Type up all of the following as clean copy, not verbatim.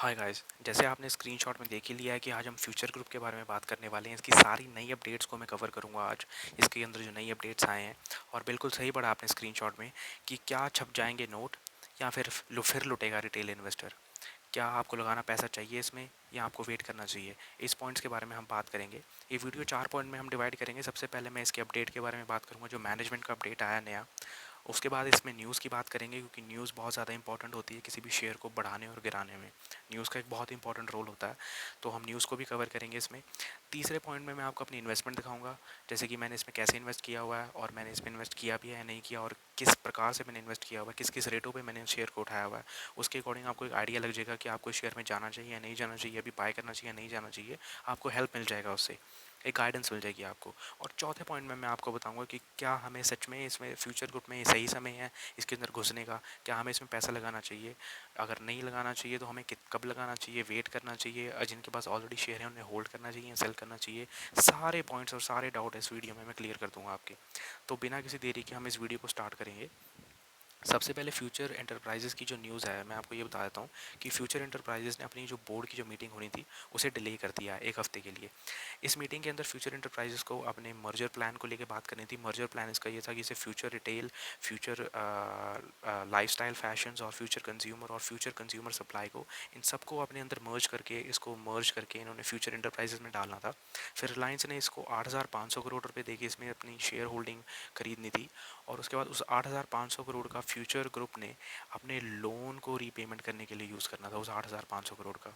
Hi guys, जैसे आपने screenshot में देख ही लिया है कि आज हम फ्यूचर ग्रुप के बारे में बात करने वाले हैं। इसकी सारी नई अपडेट्स को मैं कवर करूंगा आज। इसके अंदर जो नई अपडेट्स आए हैं, और बिल्कुल सही पढ़ा आपने स्क्रीनशॉट में कि क्या छप जाएंगे नोट या फिर लुटेगा रिटेल इन्वेस्टर। क्या आपको लगाना पैसा चाहिए इसमें या आपको वेट करना चाहिए, इस पॉइंट्स के बारे में हम बात करेंगे। ये वीडियो 4 पॉइंट में हम डिवाइड करेंगे। सबसे पहले मैं इसके अपडेट के बारे में बात करूंगा, जो मैनेजमेंट का अपडेट आया नया। उसके बाद इसमें न्यूज़ की बात करेंगे, क्योंकि न्यूज़ बहुत ज़्यादा इंपॉर्टेंट होती है किसी भी शेयर को बढ़ाने और गिराने में। न्यूज़ का एक बहुत इंपॉर्टेंट रोल होता है, तो हम न्यूज़ को भी कवर करेंगे इसमें। तीसरे पॉइंट में मैं आपको अपनी इन्वेस्टमेंट दिखाऊंगा, जैसे कि मैंने इसमें कैसे इन्वेस्ट किया हुआ है, और मैंने इसमें इन्वेस्ट किया भी है या नहीं किया, और किस प्रकार से मैंने इन्वेस्ट किया हुआ है, किस किस रेटों पे मैंने शेयर को उठाया हुआ है। उसके अकॉर्डिंग आपको एक आइडिया लग जाएगा कि आपको शेयर में जाना चाहिए या नहीं जाना चाहिए, अभी बाय करना चाहिए या नहीं जाना चाहिए। आपको हेल्प मिल जाएगा उससे, एक गाइडेंस मिल जाएगी आपको। और चौथे पॉइंट में मैं आपको बताऊंगा कि क्या हमें सच में इसमें फ्यूचर ग्रुप में ये सही समय है इसके अंदर घुसने का। क्या हमें इसमें पैसा लगाना चाहिए, अगर नहीं लगाना चाहिए तो हमें कब लगाना चाहिए, वेट करना चाहिए, जिनके पास ऑलरेडी शेयर है उन्हें होल्ड करना चाहिए या सेल करना चाहिए। सारे पॉइंट्स और सारे डाउट इस वीडियो में मैं क्लियर कर दूंगा आपके। तो बिना किसी देरी के हम इस वीडियो को स्टार्ट करेंगे। सबसे पहले फ्यूचर एंटरप्राइजेज़ की जो न्यूज़ है, मैं आपको ये बता देता हूँ कि फ्यूचर एंटरप्राइजेज़ ने अपनी जो बोर्ड की जो मीटिंग होनी थी उसे डिले कर दिया है 1 हफ्ते के लिए। इस मीटिंग के अंदर फ्यूचर एंटरप्राइजेज़ को अपने मर्जर प्लान को लेकर बात करनी थी। मर्जर प्लान इसका ये था कि इसे future retail, future lifestyle fashions और फ्यूचर कंज्यूमर सप्लाई को, इन सबको अपने अंदर मर्ज करके इन्होंने फ्यूचर एंटरप्राइजेज़ में डालना था। फिर रिलायंस ने इसको 8,500 करोड़ रुपए देके इसमें अपनी शेयर होल्डिंग खरीदनी थी। और उसके बाद उस 8,500 करोड़ का फ्यूचर ग्रुप ने अपने लोन को रीपेमेंट करने के लिए यूज़ करना था, उस 8,500 करोड़ का।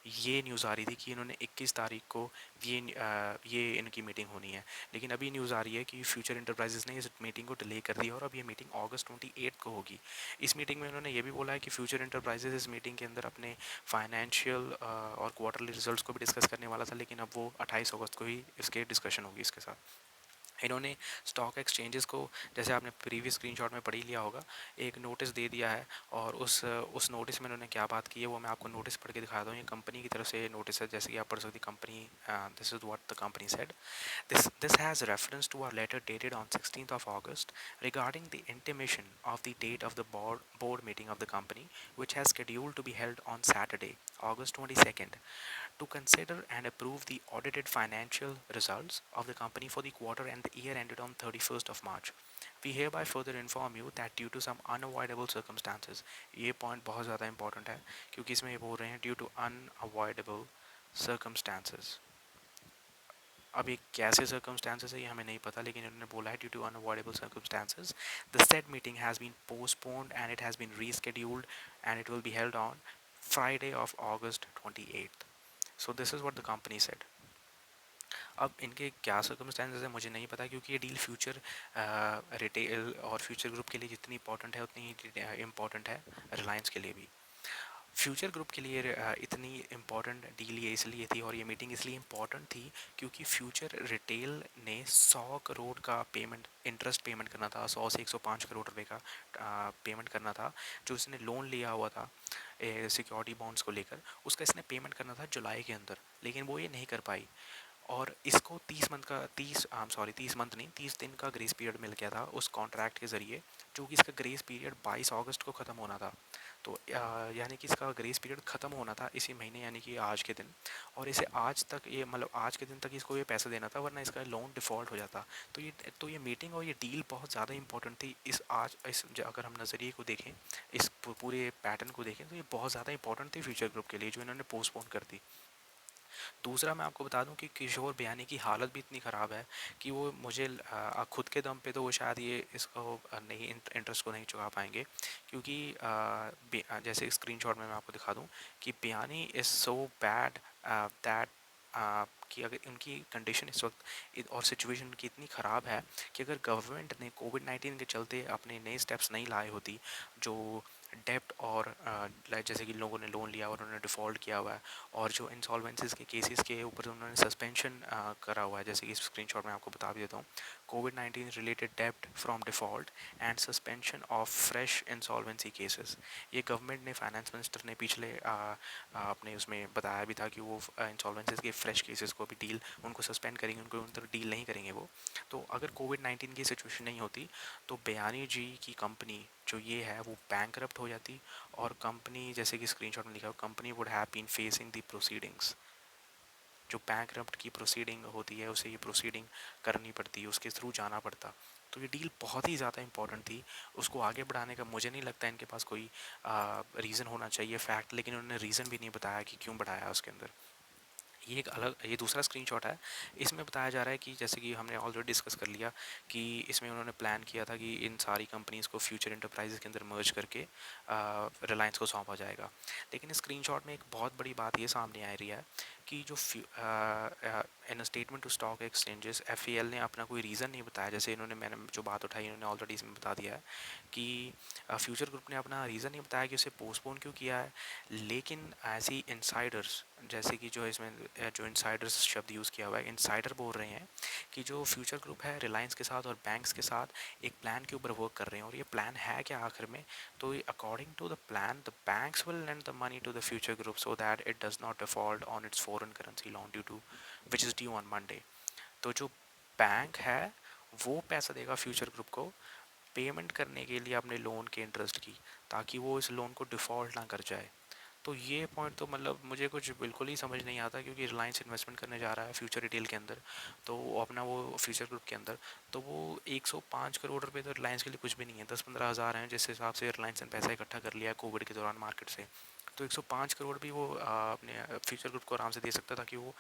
ये न्यूज़ आ रही थी कि इन्होंने 21 तारीख को ये इनकी मीटिंग होनी है। लेकिन अभी न्यूज़ आ रही है कि फ्यूचर इंटरप्राइजेज़ ने इस मीटिंग को डिले कर दिया और अब ये मीटिंग अगस्त 28 को होगी। इस मीटिंग में उन्होंने ये भी बोला है कि फ्यूचर इंटरप्राइजेज़ इस मीटिंग के अंदर अपने फाइनेंशियल और क्वार्टरली रिजल्ट्स को भी डिस्कस करने वाला था, लेकिन अब वो 28 अगस्त को ही इसके डिस्कशन होगी इसके साथ। इन्होंने स्टॉक एक्सचेंजेस को, जैसे आपने प्रीवियस स्क्रीनशॉट में पढ़ ही लिया होगा, एक नोटिस दे दिया है। और उस नोटिस में इन्होंने क्या बात की है वो मैं आपको नोटिस पढ़ के दिखाता हूँ। ये कंपनी की तरफ से नोटिस है, जैसे कि आप पढ़ सकते हैं। Company, this is what the company said. This has reference to our letter dated on 16th of August regarding the intimation of the date of the board meeting of the company, which has scheduled to be held on Saturday, August 22nd, to consider and approve the audited financial results of the company for the quarter and the year ended on 31st of March. We hereby further inform you that due to some unavoidable circumstances, ये point बहुत ज़्यादा important है, क्योंकि इसमें ये बोल रहे हैं ड्यू टू अनअवॉइडेबल सर्कमस्टांसेस। अब ये कैसे सर्कमस्टांसेस है ये हमें नहीं पता, लेकिन इन्होंने बोला है due to unavoidable circumstances the said meeting has been postponed and it has been rescheduled and it will be held on Friday of August 28th. So this is what the company said. अब इनके क्या circumstances है मुझे नहीं पता, क्योंकि ये deal future retail और फ्यूचर ग्रुप के लिए जितनी इंपॉर्टेंट है उतनी ही इंपॉर्टेंट है रिलायंस के लिए भी। फ्यूचर ग्रुप के लिए इतनी इम्पॉर्टेंट डील ये इसलिए थी और ये मीटिंग इसलिए इम्पॉर्टेंट थी क्योंकि फ्यूचर रिटेल ने 100 करोड़ का पेमेंट, इंटरेस्ट पेमेंट करना था। 100 से 105 करोड़ रुपए का पेमेंट करना था, जो इसने लोन लिया हुआ था सिक्योरिटी बॉन्ड्स को लेकर। उसका इसने पेमेंट करना था जुलाई के अंदर, लेकिन वो ये नहीं कर पाई। और इसको 30 मंथ नहीं, 30 दिन का ग्रेस पीरियड मिल गया था उस कॉन्ट्रैक्ट के ज़रिए, जो कि इसका ग्रेस पीरियड 22 अगस्त को ख़त्म होना था। तो यानी कि इसका ग्रेस पीरियड ख़त्म होना था इसी महीने, यानी कि आज के दिन। और इसे आज तक, ये मतलब आज के दिन तक इसको ये पैसा देना था, वरना इसका लोन डिफ़ॉल्ट हो जाता। तो ये मीटिंग और ये डील बहुत ज़्यादा इंपॉर्टेंट थी। अगर हम नज़रिए को देखें, इस पूरे पैटर्न को देखें, तो ये बहुत ज़्यादा इंपॉर्टेंट थी फ्यूचर ग्रुप के लिए, जो इन्होंने पोस्टपोन कर दी। दूसरा मैं आपको बता दूं कि किशोर बियानी की हालत भी इतनी ख़राब है कि वो मुझे खुद के दम पे तो वो शायद ये इसको नहीं, इंटरेस्ट को नहीं चुका पाएंगे, क्योंकि जैसे स्क्रीनशॉट में मैं आपको दिखा दूं कि Biyani is so bad that कि अगर उनकी कंडीशन इस वक्त और सिचुएशन उनकी इतनी ख़राब है कि अगर गवर्नमेंट ने कोविड-19 के चलते अपने नए स्टेप्स नहीं लाए होती, जो डेप्ट और जैसे कि लोगों ने लोन लिया और उन्होंने डिफ़ॉल्ट किया हुआ है, और जो इंसॉल्वेंसीज के केसेस के ऊपर उन्होंने सस्पेंशन करा हुआ है, जैसे कि स्क्रीनशॉट में आपको बता भी देता हूँ। COVID-19 related debt from default and suspension of fresh insolvency cases। ये गवर्नमेंट ने, फाइनेंस मिनिस्टर ने पिछले अपने उसमें बताया भी था कि वो इंसॉल्वेंसीज के फ्रेश केसेस को भी डील उनको सस्पेंड करेंगे, उनको उन तक डील नहीं करेंगे वो। तो अगर कोविड-19 की सिचुएशन नहीं होती तो बयानी जी की कंपनी जो ये है वो बैंकरप्ट हो जाती, और कंपनी जैसे कि स्क्रीनशॉट में लिखा हो, company would have been facing the proceedings. जो बैंकरप्ट की प्रोसीडिंग होती है उसे ये प्रोसीडिंग करनी पड़ती है, उसके थ्रू जाना पड़ता। तो ये डील बहुत ही ज़्यादा इंपॉर्टेंट थी। उसको आगे बढ़ाने का मुझे नहीं लगता इनके पास कोई रीज़न होना चाहिए फैक्ट, लेकिन उन्होंने रीज़न भी नहीं बताया कि क्यों बढ़ाया उसके अंदर। ये एक अलग, ये दूसरा स्क्रीनशॉट है। इसमें बताया जा रहा है कि जैसे कि हमने ऑलरेडी डिस्कस कर लिया कि इसमें उन्होंने प्लान किया था कि इन सारी कंपनीज़ को फ्यूचर इंटरप्राइजेस के अंदर मर्ज करके रिलायंस को सौंपा जाएगा। लेकिन इस स्क्रीनशॉट में एक बहुत बड़ी बात ये सामने आ रही है कि जो इन statement to stock exchanges F ने अपना कोई रीज़न नहीं बताया। जैसे इन्होंने, मैंने जो बात उठाई इन्होंने ऑलरेडी इसमें बता दिया है कि फ्यूचर ग्रुप ने अपना रीज़न नहीं बताया कि उसे पोस्टपोन क्यों किया है। लेकिन ऐसी इंसाइडर्स, जैसे कि जो इसमें जो इंसाइडर्स शब्द यूज़ किया हुआ है, इंसाइडर बोल रहे हैं कि जो फ्यूचर ग्रुप है रिलायंस के साथ और बैंक्स के साथ एक प्लान के ऊपर वर्क कर रहे हैं। और ये प्लान है क्या आखिर में? तो according to the plan the banks will lend the money to the future group so that it does not default on its foreign currency loan due to which is due on Monday। तो जो bank है वो पैसा देगा future group को payment करने के लिए अपने लोन के इंटरेस्ट की, ताकि वो इस लोन को डिफ़ॉल्ट ना कर जाए। तो ये पॉइंट तो मतलब मुझे कुछ बिल्कुल ही समझ नहीं आता, क्योंकि रिलायंस इन्वेस्टमेंट करने जा रहा है फ्यूचर रिटेल के अंदर, तो अपना वो फ्यूचर ग्रुप के अंदर, तो वो 105 करोड़ रुपए तो रिलायंस के लिए कुछ भी नहीं है। 10-15 हज़ार हैं जिस हिसाब से रिलायंस ने पैसा इकट्ठा कर लिया है कोविड के दौरान मार्केट से। तो 105 करोड़ भी वो अपने फ्यूचर ग्रुप को आराम से दे सकता था कि वो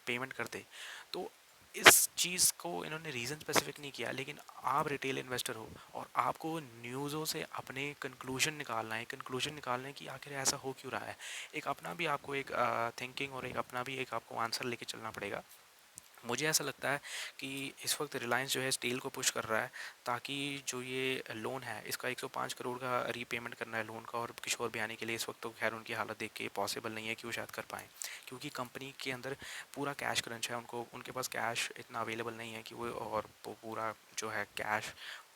पेमेंट कर दे। तो इस चीज़ को इन्होंने रीज़न स्पेसिफिक नहीं किया। लेकिन आप रिटेल इन्वेस्टर हो और आपको न्यूज़ों से अपने कंक्लूजन निकालना है, कंक्लूजन निकालना है कि आखिर ऐसा हो क्यों रहा है। एक अपना भी आपको एक थिंकिंग और एक अपना भी एक आपको आंसर लेके चलना पड़ेगा। मुझे ऐसा लगता है कि इस वक्त रिलायंस जो है स्टील को पुश कर रहा है, ताकि जो ये लोन है इसका 105 करोड़ का रीपेमेंट करना है लोन का। और किशोर बियानी के लिए इस वक्त तो खैर उनकी हालत देख के पॉसिबल नहीं है कि वो शायद कर पाएँ, क्योंकि कंपनी के अंदर पूरा कैश क्रंच है। उनको, उनके पास कैश इतना अवेलेबल नहीं है कि वो, और वो पूरा जो है कैश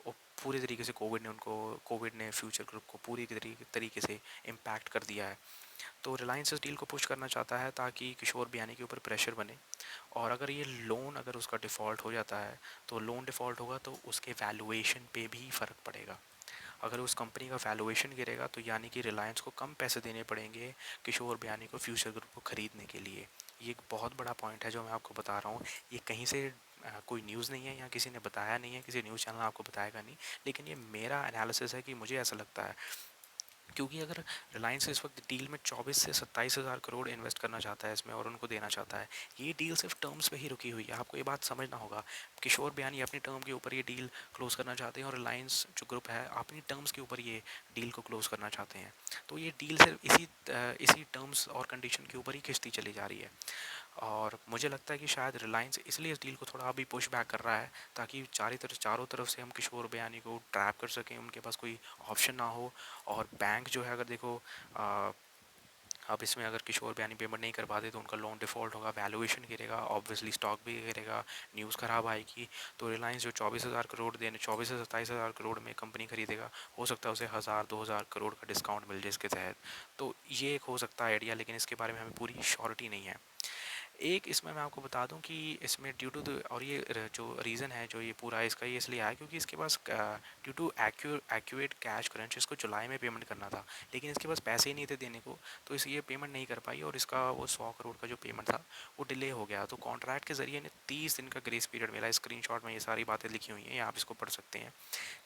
वो पूरी तरीके से कोविड ने फ्यूचर ग्रुप को पूरी तरीके से इम्पैक्ट कर दिया है। तो रिलायंस इस डील को पुश करना चाहता है ताकि किशोर बियानी के ऊपर प्रेशर बने। और अगर ये लोन, अगर उसका डिफ़ॉल्ट हो जाता है, तो लोन डिफ़ॉल्ट होगा तो उसके वैल्यूएशन पे भी फ़र्क पड़ेगा। अगर उस कंपनी का वैल्यूएशन गिरेगा तो यानी कि रिलायंस को कम पैसे देने पड़ेंगे किशोर बियानी को फ्यूचर ग्रुप को ख़रीदने के लिए। ये एक बहुत बड़ा पॉइंट है जो मैं आपको बता रहा हूँ। ये कहीं से कोई न्यूज़ नहीं है या किसी ने बताया नहीं है, किसी न्यूज़ चैनल आपको बताएगा नहीं, लेकिन ये मेरा एनालिसिस है कि मुझे ऐसा लगता है। क्योंकि अगर रिलायंस इस वक्त डील में 24 से 27 हज़ार करोड़ इन्वेस्ट करना चाहता है इसमें और उनको देना चाहता है, ये डील सिर्फ टर्म्स पे ही रुकी हुई है। आपको ये बात समझना होगा। किशोर बियानी अपनी टर्म के ऊपर ये डील क्लोज करना चाहते हैं और रिलायंस जो ग्रुप है अपनी टर्म्स के ऊपर ये डील को क्लोज करना चाहते हैं। तो ये डील सिर्फ इसी टर्म्स और कंडीशन के ऊपर ही खिंचती चली जा रही है। और मुझे लगता है कि शायद रिलायंस इसलिए इस डील को थोड़ा अभी पुश बैक कर रहा है, ताकि चारों तरफ से हम किशोर बियानी को ट्रैप कर सकें, उनके पास कोई ऑप्शन ना हो। और बैंक जो है, अगर देखो आ, अब इसमें अगर किशोर बियानी पेमेंट नहीं कर पाते तो उनका लोन डिफ़ॉल्ट होगा, वैल्यूएशन गिरेगा, ऑब्वियसली स्टॉक भी गिरेगा, न्यूज़ ख़राब आएगी। तो रिलायंस जो 24 हज़ार करोड़ देने, 24 से 27 हज़ार करोड़ में कंपनी खरीदेगा, हो सकता है उसे 1,000-2,000 करोड़ का डिस्काउंट मिल जाए इसके तहत। तो ये एक हो सकता है आइडिया, लेकिन इसके बारे में हमें पूरी श्योरिटी नहीं है। एक इसमें मैं आपको बता दूं कि इसमें ड्यू टू द, और ये जो रीज़न है जो ये पूरा इसका ये इसलिए आया क्योंकि इसके पास due to accurate cash crunch इसको जुलाई में पेमेंट करना था, लेकिन इसके पास पैसे ही नहीं थे देने को, तो इस ये पेमेंट नहीं कर पाई और इसका वो 100 करोड़ का जो पेमेंट था वो डिले हो गया। तो कॉन्ट्रैक्ट के ज़रिए इन्हें 30 दिन का ग्रेस पीरियड मिला। स्क्रीनशॉट में ये सारी बातें लिखी हुई हैं, आप इसको पढ़ सकते हैं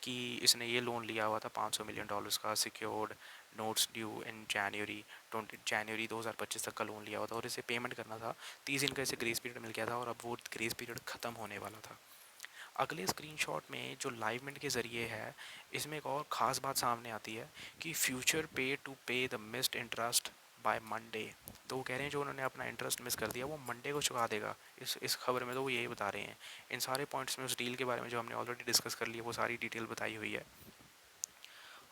कि इसने ये लोन लिया हुआ था $500 मिलियन का सिक्योर्ड नोट्स ड्यू इन जनवरी 2025 तक का लोन लिया हुआ था और इसे पेमेंट करना था। 30 दिन का इसे ग्रेस पीरियड मिल गया था और अब वो ग्रेस पीरियड ख़त्म होने वाला था। अगले स्क्रीनशॉट में जो लाइव मिंट के ज़रिए है, इसमें एक और ख़ास बात सामने आती है कि फ्यूचर पे the missed interest by Monday. तो वो कह रहे हैं जो उन्होंने अपना इंटरेस्ट मिस कर दिया वो मंडे को चुका देगा। इस खबर में तो वो यही बता रहे हैं। इन सारे पॉइंट्स में उस डील के बारे में जो हमने ऑलरेडी डिस्कस कर लिया वो सारी डिटेल बताई हुई है।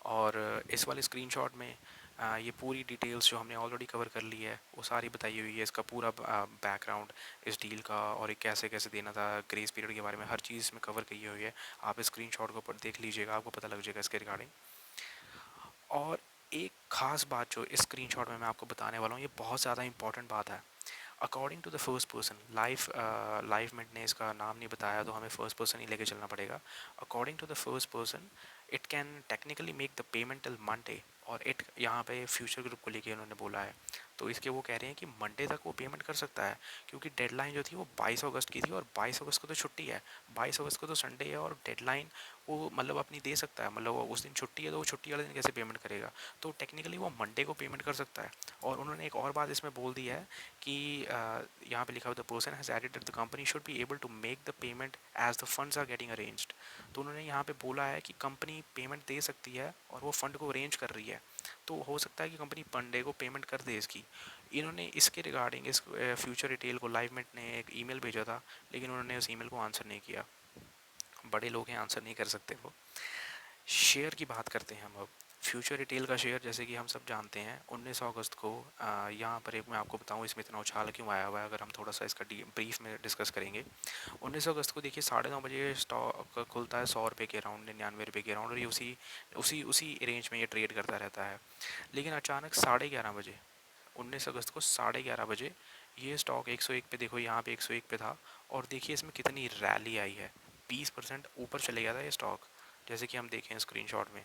और इस वाले स्क्रीनशॉट में ये पूरी डिटेल्स जो हमने ऑलरेडी कवर कर ली है वो सारी बताई हुई है, इसका पूरा बैकग्राउंड इस डील का और ये कैसे कैसे देना था, ग्रेस पीरियड के बारे में हर चीज़ इसमें कवर की हुई है। आप इस स्क्रीनशॉट को ऊपर देख लीजिएगा, आपको पता लग जाएगा इसके रिगार्डिंग। और एक ख़ास बात जो इस स्क्रीनशॉट में मैं आपको बताने वाला हूँ, ये बहुत ज़्यादा इंपॉर्टेंट बात है। According to the first person, Live Mint ने इसका नाम नहीं बताया तो हमें फर्स्ट पर्सन ही लेके चलना पड़ेगा। According to the first person, it can technically make the payment till Monday. और इट यहाँ पे फ्यूचर ग्रुप को लेके उन्होंने बोला है, तो इसके वो कह रहे हैं कि मंडे तक वो पेमेंट कर सकता है, क्योंकि डेडलाइन जो थी वो 22 अगस्त की थी और 22 अगस्त को तो छुट्टी है, 22 अगस्त को तो संडे है और डेडलाइन वो मतलब अपनी दे सकता है, मतलब वो उस दिन छुट्टी है तो वो छुट्टी वाले दिन कैसे पेमेंट करेगा। तो टेक्निकली वो मंडे को पेमेंट कर सकता है। और उन्होंने एक और बात इसमें बोल दी है कि यहाँ पे लिखा हुआ the person has added that the company should be able to make the payment as the funds are getting arranged. तो उन्होंने यहाँ पे बोला है कि कंपनी पेमेंट दे सकती है और वो फंड को अरेंज कर रही है, तो हो सकता है कि कंपनी मंडे को पेमेंट कर दे इसकी। इन्होंने इसके रिगार्डिंग इस फ्यूचर रिटेल को लाइवमेंट ने एक ईमेल भेजा था, लेकिन उन्होंने उस ईमेल को आंसर नहीं किया। बड़े लोग हैं, आंसर नहीं कर सकते वो। शेयर की बात करते हैं हम अब। फ्यूचर रिटेल का शेयर जैसे कि हम सब जानते हैं 19 अगस्त को यहाँ पर एक मैं आपको बताऊँ इसमें इतना उछाल क्यों आया हुआ है, अगर हम थोड़ा सा इसका ब्रीफ में डिस्कस करेंगे। 19 अगस्त को देखिए 9:30 बजे स्टॉक खुलता है 100 रुपये के अराउंड, 99 रुपये के अराउंड, और ये उसी उसी उसी रेंज में ये ट्रेड करता रहता है। लेकिन अचानक 11:30 बजे, 19 अगस्त को 11:30 बजे ये स्टॉक 101 पे, देखो यहाँ पे 101 पे था, और देखिए इसमें कितनी रैली आई है, 20% ऊपर चले गया था ये स्टॉक, जैसे कि हम देखें स्क्रीनशॉट में।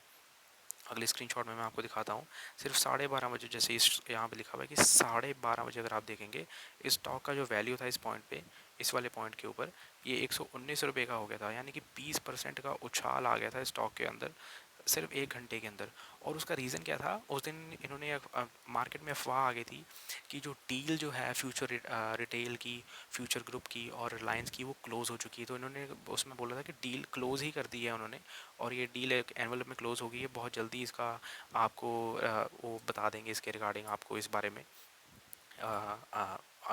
अगले स्क्रीनशॉट में मैं आपको दिखाता हूँ। सिर्फ 12:30 बजे, जैसे इस यहाँ पे लिखा हुआ है कि 12:30 बजे अगर आप देखेंगे इस स्टॉक का जो वैल्यू था इस पॉइंट पे, इस वाले पॉइंट के ऊपर, ये 119 रुपये का हो गया था, यानी कि 20% का उछाल आ गया था स्टॉक के अंदर सिर्फ 1 घंटे के अंदर। और उसका रीज़न क्या था, उस दिन इन्होंने मार्केट में अफवाह आ गई थी कि जो डील जो है फ्यूचर रिटेल की, फ्यूचर ग्रुप की और रिलायंस की, वो क्लोज़ हो चुकी है। तो इन्होंने उसमें बोला था कि डील क्लोज़ ही कर दी है उन्होंने, और ये डील एक एनवलप में क्लोज़ हो गई है, बहुत जल्दी इसका आपको वो बता देंगे इसके रिगार्डिंग आपको इस बारे में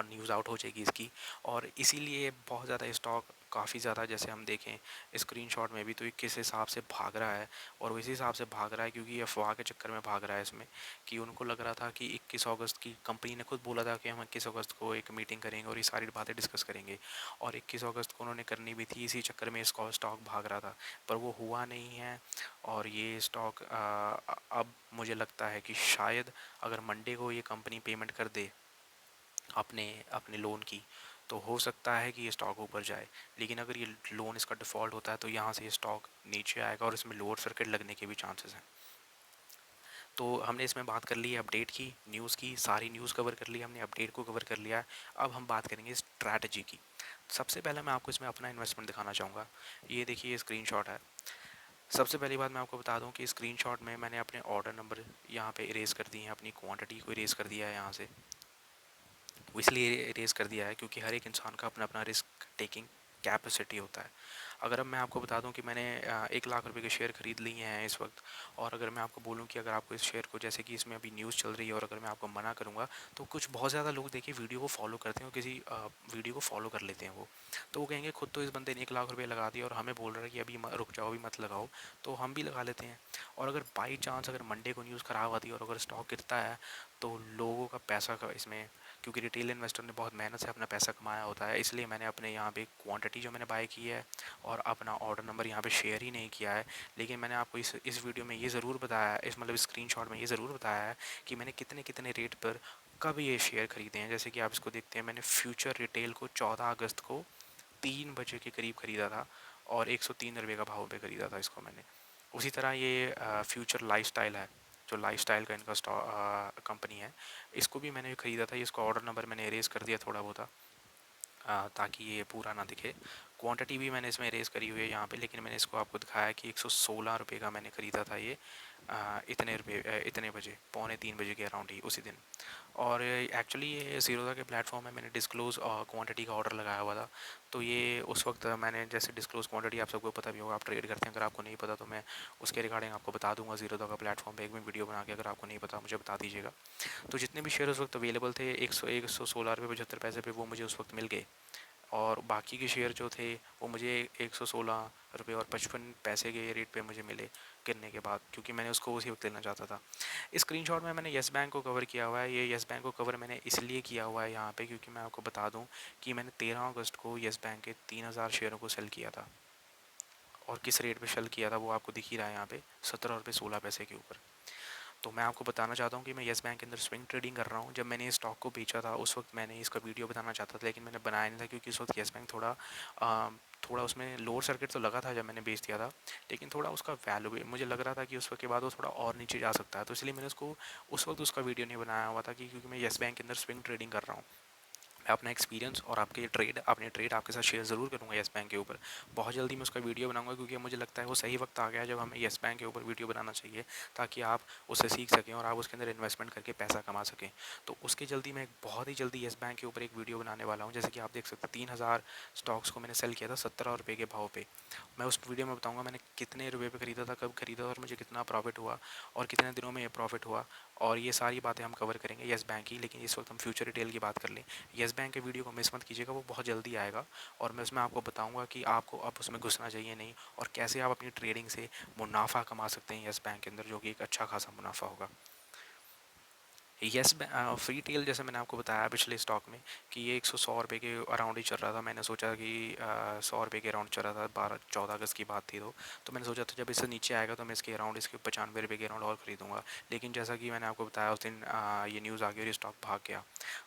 न्यूज़ आउट हो जाएगी इसकी। और इसीलिए बहुत ज़्यादा स्टॉक काफ़ी ज़्यादा, जैसे हम देखें स्क्रीनशॉट में भी, तो ये किस हिसाब से भाग रहा है, और वो इसी हिसाब से भाग रहा है क्योंकि ये अफवाह के चक्कर में भाग रहा है इसमें, कि उनको लग रहा था कि 21 अगस्त की, कंपनी ने खुद बोला था कि हम 21 अगस्त को एक मीटिंग करेंगे और ये सारी बातें डिस्कस करेंगे, और 21 अगस्त को उन्होंने करनी भी थी, इसी चक्कर में इसका स्टॉक भाग रहा था, पर वो हुआ नहीं है। और ये स्टॉक अब मुझे लगता है कि शायद अगर मंडे को ये कंपनी पेमेंट कर दे अपने अपने लोन की, तो हो सकता है कि ये स्टॉक ऊपर जाए। लेकिन अगर ये लोन इसका डिफ़ॉल्ट होता है तो यहाँ से ये स्टॉक नीचे आएगा और इसमें लोअर सर्किट लगने के भी चांसेस हैं। तो हमने इसमें बात कर ली है अपडेट की, न्यूज़ की, सारी न्यूज़ कवर कर ली हमने, अपडेट को कवर कर लिया है। अब हम बात करेंगे स्ट्रैटेजी की। सबसे पहले मैं आपको इसमें अपना इन्वेस्टमेंट दिखाना चाहूँगा। ये देखिए ये स्क्रीनशॉट है। सबसे पहली बात मैं आपको बता दूं कि स्क्रीनशॉट में मैंने अपने ऑर्डर नंबर यहाँ पे इरेज कर दिए हैं, अपनी क्वांटिटी को इरेज कर दिया है यहाँ से। वो इसलिए इरेज कर दिया है क्योंकि हर एक इंसान का अपना अपना रिस्क टेकिंग कैपेसिटी होता है। अगर अब मैं आपको बता दूं कि मैंने 1 लाख रुपए के शेयर खरीद लिए हैं इस वक्त, और अगर मैं आपको बोलूं कि अगर आपको इस शेयर को, जैसे कि इसमें अभी न्यूज़ चल रही है, और अगर मैं आपको मना करूंगा तो कुछ बहुत ज़्यादा लोग देखिए वीडियो को फॉलो करते हैं और किसी वीडियो को फॉलो कर लेते हैं वो, तो वो कहेंगे खुद तो इस बंदे ने 1 लाख रुपये लगा दिया और हमें बोल रहा है कि अभी रुक जाओ, अभी मत लगाओ, तो हम भी लगा लेते हैं। और अगर बाई चांस अगर मंडे को न्यूज़ ख़राब आती है और अगर स्टॉक गिरता है, तो लोगों का पैसा का इसमें, क्योंकि रिटेल इन्वेस्टर ने बहुत मेहनत से अपना पैसा कमाया होता है, इसलिए मैंने अपने यहाँ पे क्वांटिटी जो मैंने बाय की है और अपना ऑर्डर नंबर यहाँ पे शेयर ही नहीं किया है। लेकिन मैंने आपको इस वीडियो में ये ज़रूर बताया है, इस मतलब स्क्रीनशॉट में ये ज़रूर बताया है कि मैंने कितने कितने रेट पर कब ये शेयर खरीदे हैं। जैसे कि आप इसको देखते हैं, मैंने फ्यूचर रिटेल को 14 अगस्त को 3 बजे के करीब ख़रीदा था और 103 रुपये का भाव पे ख़रीदा था इसको मैंने। उसी तरह ये फ्यूचर लाइफस्टाइल है, जो लाइफस्टाइल का इनका कंपनी है, इसको भी मैंने ख़रीदा था। इसका ऑर्डर नंबर मैंने इरेज कर दिया थोड़ा बहुत, ताकि ये पूरा ना दिखे। क्वांटिटी भी मैंने इसमें इरेज करी हुई है यहाँ पे, लेकिन मैंने इसको आपको दिखाया कि 116 रुपये का मैंने ख़रीदा था ये, इतने रुपये, इतने बजे, 2:45 बजे के अराउंड ही उसी दिन। और एक्चुअली ये ज़ीरोधा के प्लेटफॉर्म में मैंने डिस्क्लोज़ क्वांटिटी का ऑर्डर लगाया हुआ था। तो ये उस वक्त मैंने जैसे डिस्क्लोज़ क्वांटिटी, आप सबको पता भी होगा, आप ट्रेड करते हैं, अगर आपको नहीं पता तो मैं उसके रिगार्डिंग आपको बता दूंगा ज़ीरोधा का प्लेटफॉर्म पे एक में वीडियो बना के, अगर आपको नहीं पता मुझे बता दीजिएगा। तो जितने भी शेयर उस वक्त अवेलेबल थे 116 रुपये 75 पैसे पे, वो मुझे उस वक्त मिल गए। और बाकी के शेयर जो थे वो मुझे 116 रुपये और 55 पैसे के रेट पे मुझे मिले गिरने के बाद, क्योंकि मैंने उसको उसी वक्त लेना चाहता था। इस स्क्रीनशॉट में मैंने येस बैंक को कवर किया हुआ है। ये येस बैंक को कवर मैंने इसलिए किया हुआ है यहाँ पे, क्योंकि मैं आपको बता दूँ कि मैंने 13 अगस्त को येस बैंक के 3000 शेयरों को सेल किया था। और किस रेट पे सेल किया था वो आपको दिख ही रहा है यहाँ पे, 17 रुपये 16 पैसे के ऊपर। तो मैं आपको बताना चाहता हूँ कि मैं येस बैंक के अंदर स्विंग ट्रेडिंग कर रहा हूँ। जब मैंने इस स्टॉक को बेचा था उस वक्त मैंने इसका वीडियो बनाना चाहता था, लेकिन मैंने बनाया नहीं था, क्योंकि उस वक्त येस बैंक थोड़ा उसमें लोअर सर्किट तो लगा था जब मैंने बेच दिया था, लेकिन थोड़ा उसका वैल्यू भी मुझे लग रहा था कि उस वक्त के बाद वो थोड़ा और नीचे जा सकता है। तो इसलिए मैंने उसको उस वक्त उसका वीडियो नहीं बनाया हुआ था, कि क्योंकि मैं येस बैंक के अंदर स्विंग ट्रेडिंग कर रहा हूँ। मैं अपना एक्सपीरियंस और अपने ट्रेड आपके साथ शेयर ज़रूर करूँगा येस बैंक के ऊपर। बहुत जल्दी मैं उसका वीडियो बनाऊंगा, क्योंकि मुझे लगता है वो सही वक्त आ गया है जब हमें येस बैंक के ऊपर वीडियो बनाना चाहिए, ताकि आप उससे सीख सकें और आप उसके अंदर इन्वेस्टमेंट करके पैसा कमा सकें। तो उसके जल्दी मैं बहुत ही जल्दी येस बैंक के ऊपर एक वीडियो बनाने वाला हूँ। जैसे कि आप देख सकते हैं 3000 स्टॉक्स को मैंने सेल किया था 17 रुपये के भाव पे। मैं उस वीडियो में बताऊंगा मैंने कितने रुपए पे ख़रीदा था, कब ख़रीदा और मुझे कितना प्रॉफिट हुआ और कितने दिनों में ये प्रॉफिट हुआ। और ये सारी बातें हम कवर करेंगे येस बैंक की। लेकिन इस वक्त हम फ्यूचर रिटेल की बात कर लें। येस बैंक के वीडियो को मिस मत कीजिएगा, वो बहुत जल्दी आएगा और मैं उसमें आपको बताऊंगा कि आपको अब उसमें घुसना चाहिए नहीं, और कैसे आप अपनी ट्रेडिंग से मुनाफा कमा सकते हैं येस बैंक के अंदर, जो कि एक अच्छा खासा मुनाफा होगा। येस फ्री टेल, जैसे मैंने आपको बताया पिछले स्टॉक में कि ये 100 रुपये के अराउंड ही चल रहा था। मैंने सोचा कि 100 रुपये के अराउंड चल रहा था, 12 14 अगस्त की बात थी। तो मैंने सोचा था जब इससे नीचे आएगा तो मैं इसके 95 रुपये के अराउंड और ख़रीदूँगा। लेकिन जैसा कि मैंने आपको बताया उस दिन ये न्यूज़ आ गई और ये स्टॉक भाग गया।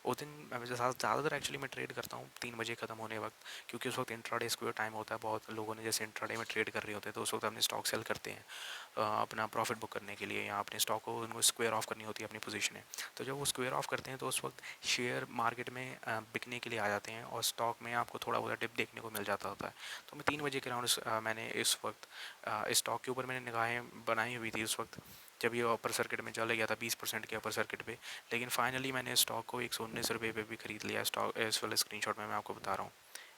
उस दिन ज़्यादातर एक्चुअली मैं ट्रेड करता हूँ 3 बजे ख़त्म होने वक्त, क्योंकि उस वक्त इंट्राडे स्क्वेयर टाइम होता है। बहुत लोगों ने जैसे इंट्राडे में ट्रेड कर रहे होते हैं तो उस वक्त अपने स्टॉक सेल करते हैं अपना प्रॉफिट बुक करने के लिए, या अपने स्टॉक को उनको स्क्वेयर ऑफ करनी होती है अपनी पोजीशनें। तो जब वो स्क्वेयर ऑफ करते हैं तो उस वक्त शेयर मार्केट में बिकने के लिए आ जाते हैं और स्टॉक में आपको थोड़ा बहुत डिप देखने को मिल जाता होता है। तो मैं 3 बजे के अराउंड मैंने इस वक्त इस स्टॉक के ऊपर मैंने निगाहें बनाई हुई थी उस वक्त, जब ये अपर सर्किट में चला गया था 20% के अपर सर्किट पे। लेकिन फाइनली मैंने स्टॉक को 119 रुपये पे भी ख़रीद लिया। स्टॉक इस वाले स्क्रीनशॉट में मैं आपको बता रहा हूँ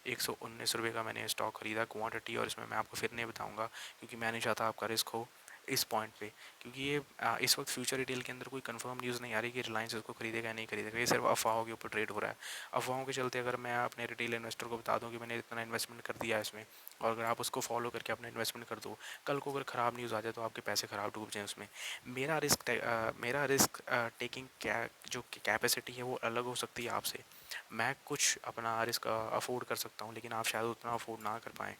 119 रुपये का मैंने स्टॉक ख़रीदा क्वांटिटी, और इसमें मैं आपको फिर नहीं बताऊंगा क्योंकि मैं नहीं चाहता आपका रिस्क हो इस पॉइंट पे। क्योंकि ये इस वक्त फ्यूचर रिटेल के अंदर कोई कंफर्म न्यूज़ नहीं आ रही कि रिलायंस इसको खरीदेगा या नहीं खरीदेगा। ये सिर्फ अफवाहों के ऊपर ट्रेड हो रहा है। अफवाहों के चलते अगर मैं अपने रिटेल इन्वेस्टर को बता दूं कि मैंने इतना इन्वेस्टमेंट कर दिया है इसमें, और अगर आप उसको फॉलो करके अपना इन्वेस्टमेंट कर दो, कल को अगर ख़राब न्यूज़ आ जाए तो आपके पैसे ख़राब डूब जाएँ उसमें। मेरा रिस्क टेकिंग जो कैपेसिटी है वो अलग हो सकती है आपसे। मैं कुछ अपना रिस्क अफोर्ड कर सकता हूँ, लेकिन आप शायद उतना अफोर्ड ना कर पाएँ।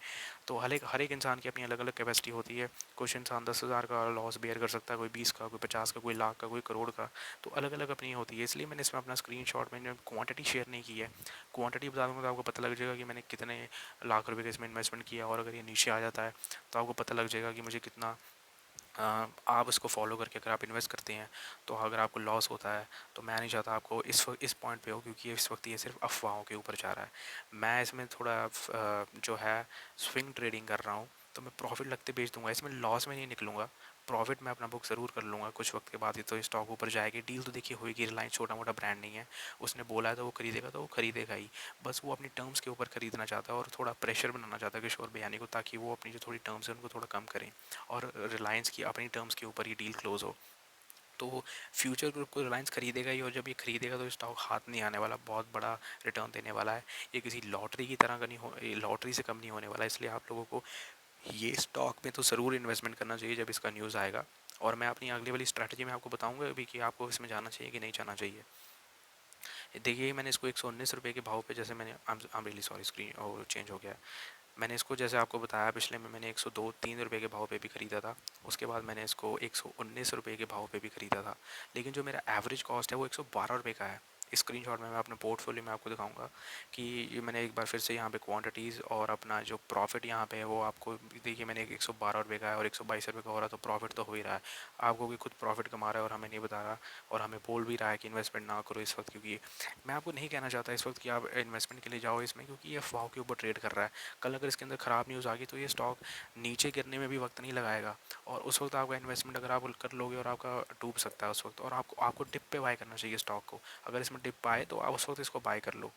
तो हर एक इंसान की अपनी अलग अलग कैपेसिटी होती है। कुछ इंसान 10,000 का लॉस बेयर कर सकता है, कोई 20 का, कोई 50 का, कोई लाख का, कोई करोड़ का। तो अलग अलग अपनी होती है। इसलिए मैंने इसमें अपना स्क्रीनशॉट में क्वांटिटी शेयर नहीं की है। क्वांटिटी बता दूँगा तो आपको पता लग जाएगा कि मैंने कितने लाख रुपए का इसमें इन्वेस्टमेंट किया, और अगर ये नीचे आ जाता है तो आपको पता लग जाएगा कि मुझे कितना आप इसको फॉलो करके अगर आप इन्वेस्ट करते हैं तो अगर आपको लॉस होता है तो मैं नहीं चाहता आपको इस पॉइंट पे हो, क्योंकि इस वक्त ये सिर्फ अफवाहों के ऊपर जा रहा है। मैं इसमें थोड़ा जो है स्विंग ट्रेडिंग कर रहा हूँ, तो मैं प्रॉफिट लगते बेच दूंगा, इसमें लॉस में नहीं निकलूंगा। प्रॉफिट मैं अपना बुक ज़रूर कर लूँगा कुछ वक्त के बाद ही। तो ये स्टॉक ऊपर जाएगी, डील तो देखिए होगी। रिलायंस छोटा मोटा ब्रांड नहीं है, उसने बोला है तो वो खरीदेगा तो वो खरीदेगा ही। बस वो अपनी टर्म्स के ऊपर खरीदना चाहता है और थोड़ा प्रेशर बनाना चाहता है किशोर बयानी को, ताकि वो अपनी जो थोड़ी टर्म्स है उनको थोड़ा कम करें और रिलायंस की अपनी टर्म्स के ऊपर ये डील क्लोज हो। तो फ्यूचर ग्रुप को रिलायंस खरीदेगा ही, और जब ये खरीदेगा तो स्टॉक हाथ नहीं आने वाला, बहुत बड़ा रिटर्न देने वाला है। ये किसी लॉटरी की तरह का नहीं हो, लॉटरी से कम नहीं होने वाला। इसलिए आप लोगों को ये स्टॉक में तो ज़रूर इन्वेस्टमेंट करना चाहिए जब इसका न्यूज़ आएगा। और मैं अपनी अगली वाली स्ट्रैटेजी में आपको बताऊंगा अभी कि आपको इसमें जाना चाहिए कि नहीं जाना चाहिए। देखिए मैंने इसको 119 रुपये के भाव पे, जैसे मैंने I am really sorry screen और चेंज हो गया है। मैंने इसको जैसे आपको बताया पिछले में मैंने 102-3 रुपये के भाव पे भी ख़रीदा था। उसके बाद मैंने इसको 119 रुपये के भाव पे भी ख़रीदा था। लेकिन जो मेरा एवरेज कॉस्ट है वो 112 रुपये का है। इस स्क्रीनशॉट में मैं अपने पोर्टफोलियो में आपको दिखाऊंगा कि ये मैंने एक बार फिर से यहाँ पे क्वांटिटीज़ और अपना जो प्रॉफिट यहाँ पे है वो आपको देखिए। मैंने 112 रुपये का है और 122 रुपये का हो रहा है, तो प्रॉफिट तो हो ही रहा है। आपको भी खुद प्रॉफिट कमा रहा है और हमें नहीं बता रहा, और हमें बोल भी रहा है कि इन्वेस्टमेंट ना करो इस वक्त। क्योंकि मैं आपको नहीं कहना चाहता इस वक्त कि आप इन्वेस्टमेंट के लिए जाओ इसमें, क्योंकि ये अफवाहों के ऊपर ट्रेड कर रहा है। कल अगर इसके अंदर ख़राब न्यूज़ आ गई तो ये स्टॉक नीचे गिरने में भी वक्त नहीं लगाएगा, और उस वक्त आपका इन्वेस्टमेंट अगर आप कर लोगे और आपका डूब सकता है उस वक्त। और आपको आपको डिप पे बाय करना चाहिए स्टॉक को। अगर इसमें डिप आए तो आप उस वक्त इसको बाय कर लो।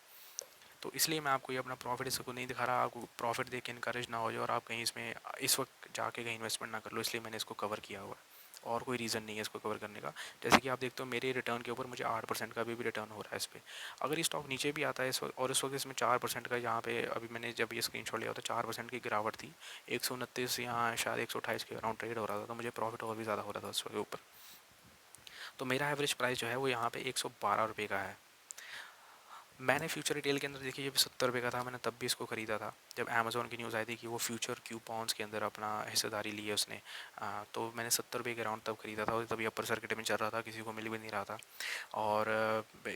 तो इसलिए मैं आपको ये अपना प्रॉफिट इसको नहीं दिखा रहा, आपको प्रॉफिट देख के इनकरेज ना हो जाए और आप कहीं इसमें इस वक्त जाके कहीं इन्वेस्टमेंट ना कर लो। इसलिए मैंने इसको कवर किया हुआ है। और कोई रीज़न नहीं है इसको कवर करने का। जैसे कि आप देखते हो मेरे रिटर्न के ऊपर मुझे 8% का भी रिटर्न हो रहा है इस पर। अगर ये स्टॉक नीचे भी आता है इस वक्त, और इस वक्त इसमें 4% का, यहाँ पे अभी मैंने जब ये स्क्रीनशॉट लिया था 4% की गिरावट थी, 129 यहाँ शायद 128 के अराउंड ट्रेड हो रहा था, तो मुझे प्रॉफिट और भी ज़्यादा हो रहा था उसके ऊपर। तो मेरा एवरेज प्राइस जो है वो यहाँ पे 112 रुपये का है। मैंने फ्यूचर रिटेल के अंदर देखिए जब 70 रुपये का था मैंने तब भी इसको ख़रीदा था, जब अमेज़ॉन की न्यूज़ आई थी कि वो फ्यूचर क्यूपॉन्स के अंदर अपना हिस्सेदारी ली है उसने। तो मैंने 70 रुपये के अराउंड तब ख़रीदा था, और तभी अपर सर्किट में चल रहा था, किसी को मिल भी नहीं रहा था। और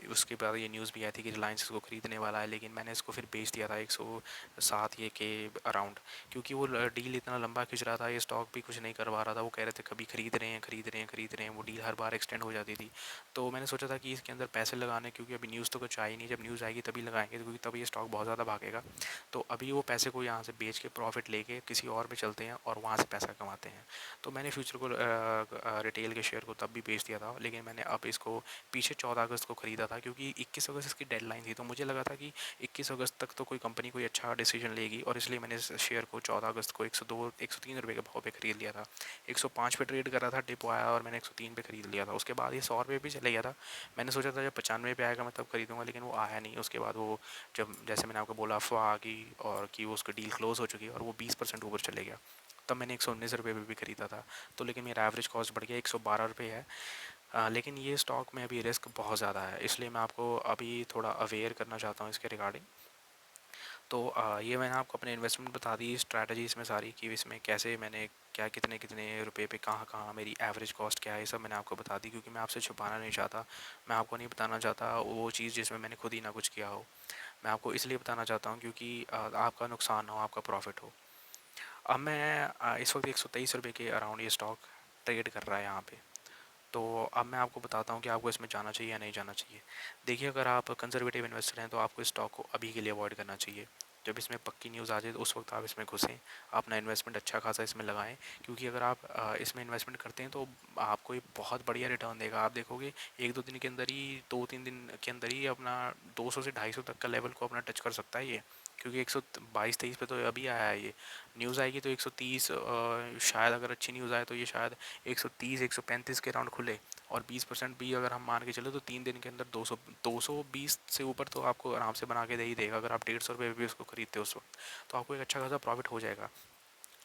उसके बाद ये न्यूज़ भी आई थी कि रिलायंस इसको ख़रीदने वाला है, लेकिन मैंने इसको फिर बेच दिया था 107 ये के अराउंड, क्योंकि वो डील इतना लंबा खिंच रहा था, ये स्टॉक भी कुछ नहीं करवा रहा था। वो कह रहे थे कभी ख़रीद रहे हैं, ख़रीद रहे हैं, ख़रीद रहे हैं, वो डील हर बार एक्सटेंड हो जाती थी। तो मैंने सोचा था कि इसके अंदर पैसे लगाने, क्योंकि अभी न्यूज़ तो कुछ आई नहीं, जब न्यूज़ आएगी तभी लगाएंगे, क्योंकि तभी ये स्टॉक बहुत ज़्यादा भागेगा। तो अभी वो पैसे को यहाँ से बेच के प्रॉफिट लेके किसी और में चलते हैं और वहाँ से पैसा कमाते हैं। तो मैंने फ्यूचर को रिटेल के शेयर को तब भी बेच दिया था, लेकिन मैंने अब इसको पीछे 14 अगस्त को ख़रीदा था, क्योंकि 21 अगस्त इसकी डेडलाइन थी। तो मुझे लगा था कि 21 अगस्त तक तो कोई कंपनी कोई अच्छा डिसीजन लेगी, और इसलिए मैंने इस शेयर को 14 अगस्त को 103 रुपये के भाव पे ख़रीद लिया था। 105 पे ट्रेड कर रहा था, डिप आया और मैंने 103 पे ख़रीद लिया था। उसके बाद ये 100 रुपये भी चले गया था। मैंने सोचा था जब 95 पे आएगा मैं तब खरीदूंगा, लेकिन वो आया नहीं। उसके बाद वो, जब जैसे मैंने आपको बोला, अफवाह आ गई और कि वो उसकी डील क्लोज़ हो चुकी है और वो 20% ऊपर चले गया, तब मैंने 119 रुपये पे भी ख़रीदा था। तो लेकिन मेरा एवरेज कॉस्ट बढ़ गया, 112 रुपये है। लेकिन ये स्टॉक में अभी रिस्क बहुत ज़्यादा है, इसलिए मैं आपको अभी थोड़ा अवेयर करना चाहता हूँ इसके रिगार्डिंग। तो ये मैंने आपको अपने इन्वेस्टमेंट बता दी, स्ट्रैटेजी इसमें सारी, कि इसमें कैसे मैंने क्या कितने कितने रुपए पे कहाँ कहाँ मेरी एवरेज कॉस्ट क्या है, ये सब मैंने आपको बता दी, क्योंकि मैं आपसे छुपाना नहीं चाहता। मैं आपको नहीं बताना चाहता वो चीज़ जिसमें मैंने खुद ही ना कुछ किया हो। मैं आपको इसलिए बताना चाहता हूँ क्योंकि आपका नुकसान ना हो, आपका प्रॉफिट हो। अब मैं इस वक्त 123 रुपये के अराउंड ये स्टॉक ट्रेड कर रहा है यहाँ पे। तो अब मैं आपको बताता हूँ कि आपको इसमें जाना चाहिए या नहीं जाना चाहिए। देखिए, अगर आप कंजर्वेटिव इन्वेस्टर हैं तो आपको इस स्टॉक को अभी के लिए अवॉइड करना चाहिए। जब इसमें पक्की न्यूज़ आ जाए तो उस वक्त आप इसमें घुसें, अपना इन्वेस्टमेंट अच्छा खासा इसमें लगाएं, क्योंकि अगर आप इसमें इन्वेस्टमेंट करते हैं तो आपको एक बहुत बढ़िया रिटर्न देगा। आप देखोगे 1-2 दिन के अंदर ही, 2-3 दिन के अंदर ही अपना 200 से 250 तक का लेवल को अपना टच कर सकता है ये, क्योंकि 122-23 पे तो अभी आया है ये। न्यूज़ आएगी तो 130, शायद अगर अच्छी न्यूज़ आए तो ये शायद 130 135 के राउंड खुले, और 20% भी अगर हम मान के चले तो 3 दिन के अंदर 220 से ऊपर तो आपको आराम से बना के दे ही देगा। अगर आप 150 रुपये भी उसको खरीदते हो उस वक्त, तो आपको एक अच्छा खासा प्रॉफिट हो जाएगा।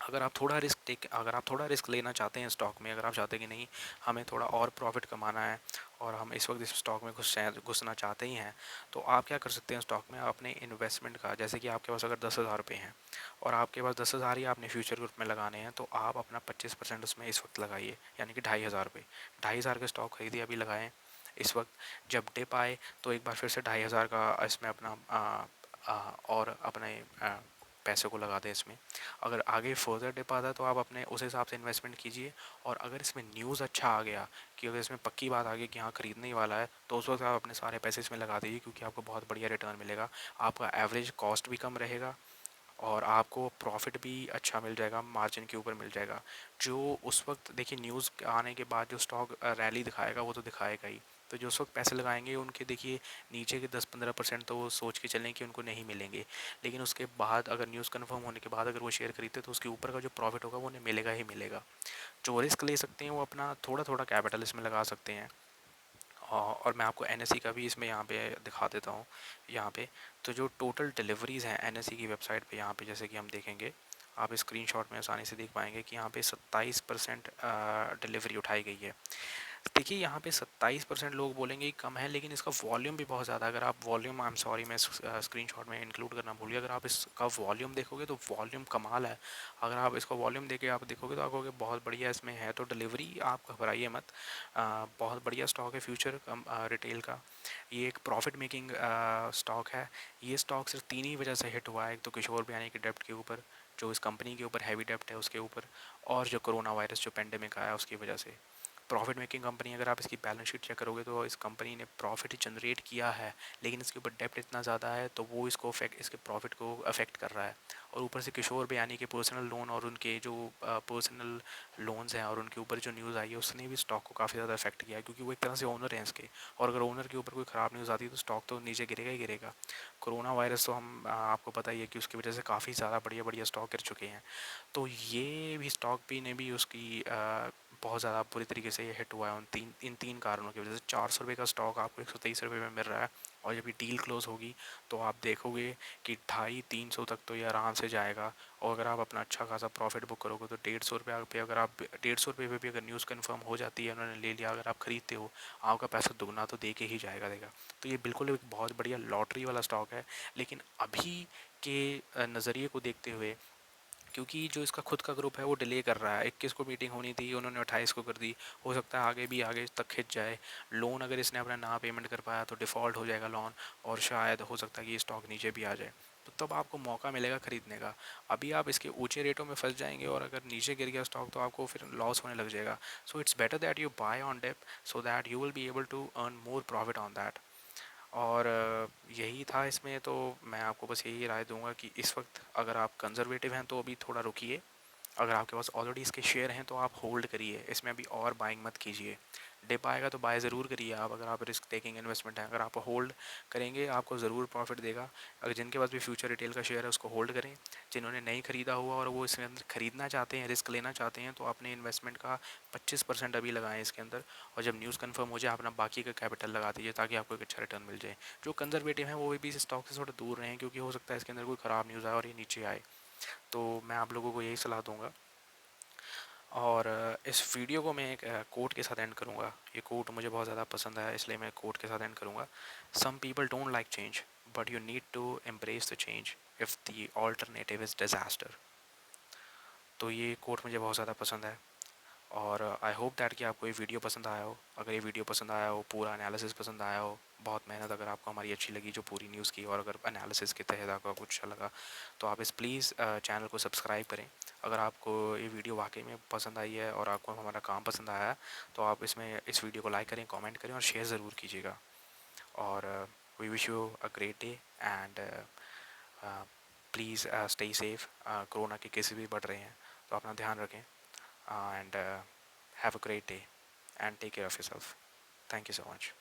अगर आप थोड़ा रिस्क लेना चाहते हैं स्टॉक में, अगर आप चाहते हैं कि नहीं हमें थोड़ा और प्रॉफिट कमाना है और हम इस वक्त इस स्टॉक में घुसना चाहते ही हैं, तो आप क्या कर सकते हैं स्टॉक में अपने इन्वेस्टमेंट का। जैसे कि आपके पास अगर 10,000 रुपये हैं और आपके पास 10,000 ही आपने फ्यूचर ग्रुप में लगाने हैं, तो आप अपना 25% उसमें इस वक्त लगाइए, यानी कि 2,500 रुपये। 2,500 के स्टॉक खरीदिए, अभी लगाएं इस वक्त। जब डिप आए तो एक बार फिर से 2,500 का इसमें अपना और अपने पैसे को लगा दें इसमें। अगर आगे फर्दर डिप आता है तो आप अपने उस हिसाब से इन्वेस्टमेंट कीजिए। और अगर इसमें न्यूज़ अच्छा आ गया कि अगर इसमें पक्की बात आ गई कि हाँ खरीदने ही वाला है, तो उस वक्त आप अपने सारे पैसे इसमें लगा दीजिए, क्योंकि आपको बहुत बढ़िया रिटर्न मिलेगा। आपका एवरेज कॉस्ट भी कम रहेगा और आपको प्रॉफिट भी अच्छा मिल जाएगा, मार्जिन के ऊपर मिल जाएगा। जो उस वक्त देखिए न्यूज़ आने के बाद जो स्टॉक रैली दिखाएगा वो तो दिखाएगा ही। तो जो उस वक्त पैसे लगाएंगे उनके देखिए नीचे के 10-15% तो वो सोच के चलें कि उनको नहीं मिलेंगे, लेकिन उसके बाद अगर न्यूज़ कंफर्म होने के बाद अगर वो शेयर खरीदते तो उसके ऊपर का जो प्रॉफिट होगा वो उन्हें मिलेगा ही मिलेगा। जो रिस्क ले सकते हैं वो अपना थोड़ा थोड़ा कैपिटल इसमें लगा सकते हैं। और मैं आपको एनएसई का भी इसमें यहाँ पे दिखा देता हूँ। यहाँ पे तो जो टोटल डिलीवरीज़ हैं एनएसई की वेबसाइट पे, यहाँ पे जैसे कि हम देखेंगे, आप स्क्रीनशॉट में आसानी से देख पाएंगे कि यहाँ पे 27% डिलीवरी उठाई गई है। देखिए यहाँ पे 27% लोग बोलेंगे कि कम है, लेकिन इसका वॉल्यूम भी बहुत ज़्यादा है। अगर आप वॉल्यूम, आई एम सॉरी मैं स्क्रीनशॉट में इंक्लूड करना भूल गया, अगर आप इसका वॉल्यूम देखोगे तो वॉल्यूम कमाल है। अगर आप इसका वॉल्यूम देके आप देखोगे तो आप कहोगे बहुत बढ़िया इसमें है। तो डिलीवरी आप घबराइए मत, बहुत बढ़िया स्टॉक है फ्यूचर रिटेल का। ये एक प्रॉफिट मेकिंग स्टॉक है। ये स्टॉक सिर्फ 3 ही वजह से हिट हुआ है। एक तो किशोर बियानी के डेप्ट के ऊपर, जो इस कंपनी के ऊपर हैवी डेप्ट है उसके ऊपर, और जो कोरोना वायरस जो पेंडेमिक आया उसकी वजह से। प्रॉफिट मेकिंग कंपनी, अगर आप इसकी बैलेंस शीट चेक करोगे तो इस कंपनी ने प्रॉफिट ही जनरेट किया है, लेकिन इसके ऊपर डेप्ट इतना ज़्यादा है तो वो इसके प्रॉफिट को अफेक्ट कर रहा है। और ऊपर से किशोर बियानी के पर्सनल लोन और उनके जो पर्सनल लोन्स हैं और उनके ऊपर जो न्यूज़ आई है उसने भी स्टॉक को काफ़ी ज़्यादा अफेक्ट किया है, क्योंकि वो एक तरह से ओनर हैं इसके। और अगर ओनर के ऊपर कोई ख़राब न्यूज़ आती है तो स्टॉक तो नीचे गिरेगा ही गिरेगा। कोरोना वायरस तो हम आपको पता ही है कि उसकी वजह से काफ़ी ज़्यादा बढ़िया बढ़िया स्टॉक गिर चुके हैं। तो ये भी स्टॉक भी ने भी उसकी बहुत ज़्यादा बुरी तरीके से ये हिट हुआ है इन तीन कारणों की वजह से। 400 रुपये का स्टॉक आपको 123 रुपये में मिल रहा है, और जब ये डील क्लोज होगी तो आप देखोगे कि 250-300 तक तो ये आराम से जाएगा। और अगर आप अपना अच्छा खासा प्रॉफिट बुक करोगे तो 150 रुपये पे, अगर आप 150 रुपये पे भी अगर न्यूज़ कन्फर्म हो जाती है, उन्होंने ले लिया, अगर आप खरीदते हो, आपका पैसा दुगना तो दे के ही जाएगा देगा। तो ये बिल्कुल एक बहुत बढ़िया लॉटरी वाला स्टॉक है। लेकिन अभी के नज़रिए को देखते हुए, क्योंकि जो इसका खुद का ग्रुप है वो डिले कर रहा है, 21 को मीटिंग होनी थी, उन्होंने 28 को कर दी, हो सकता है आगे भी आगे तक खिंच जाए। लोन अगर इसने अपना ना पेमेंट कर पाया तो डिफ़ॉल्ट हो जाएगा लोन, और शायद हो सकता है कि ये स्टॉक नीचे भी आ जाए, तो तब आपको मौका मिलेगा ख़रीदने का। अभी आप इसके ऊंचे रेटों में फंस जाएंगे, और अगर नीचे गिर गया स्टॉक तो आपको फिर लॉस होने लग जाएगा। So it's better that you buy on dip, so that you will be able to earn more profit on that. और यही था इसमें। तो मैं आपको बस यही राय दूंगा कि इस वक्त अगर आप कंजर्वेटिव हैं तो अभी थोड़ा रुकिए। अगर आपके पास ऑलरेडी इसके शेयर हैं तो आप होल्ड करिए, इसमें अभी और बाइंग मत कीजिए। डिप आएगा तो बाय ज़रूर करिए आप, अगर आप रिस्क टेकिंग इन्वेस्टमेंट है। अगर आप होल्ड करेंगे आपको ज़रूर प्रॉफिट देगा। अगर जिनके पास भी फ्यूचर रिटेल का शेयर है उसको होल्ड करें। जिन्होंने नहीं ख़रीदा हुआ और वो इसके अंदर ख़रीदना चाहते हैं, रिस्क लेना चाहते हैं, तो अपने इन्वेस्टमेंट का 25% अभी लगाएं इसके अंदर, और जब न्यूज़ कंफर्म हो जाए अपना बाकी का कैपिटल लगा दीजिए, ताकि आपको एक अच्छा रिटर्न मिल जाए। जो कंजर्वेटिव हैं वो भी इस स्टॉक से थोड़ा दूर रहें, क्योंकि हो सकता है इसके अंदर कोई ख़राब न्यूज़ आए और ये नीचे आए। तो मैं आप लोगों को यही सलाह दूंगा। और इस वीडियो को मैं एक कोट के साथ एंड करूँगा। ये कोट मुझे बहुत ज़्यादा पसंद आया, इसलिए मैं कोट के साथ एंड करूँगा। Some people don't like change, but you need to embrace the change if the alternative is disaster. तो ये कोट मुझे बहुत ज़्यादा पसंद है, और आई होप दैट कि आपको ये वीडियो पसंद आया हो। अगर ये वीडियो पसंद आया हो, पूरा एनालिसिस पसंद आया हो, बहुत मेहनत अगर आपको हमारी अच्छी लगी जो पूरी न्यूज़ की, और अगर एनालिसिस के तहत आपको कुछ अच्छा लगा, तो आप इस प्लीज़ चैनल को सब्सक्राइब करें। अगर आपको ये वीडियो वाकई में पसंद आई है और आपको हमारा काम पसंद आया है, तो आप इस वीडियो को लाइक करें, कमेंट करें और शेयर ज़रूर कीजिएगा। और we wish you a great day, and please stay safe. Corona के केसेस भी बढ़ रहे हैं, तो अपना ध्यान रखें, and have a great day and take care of yourself. Thank you so much.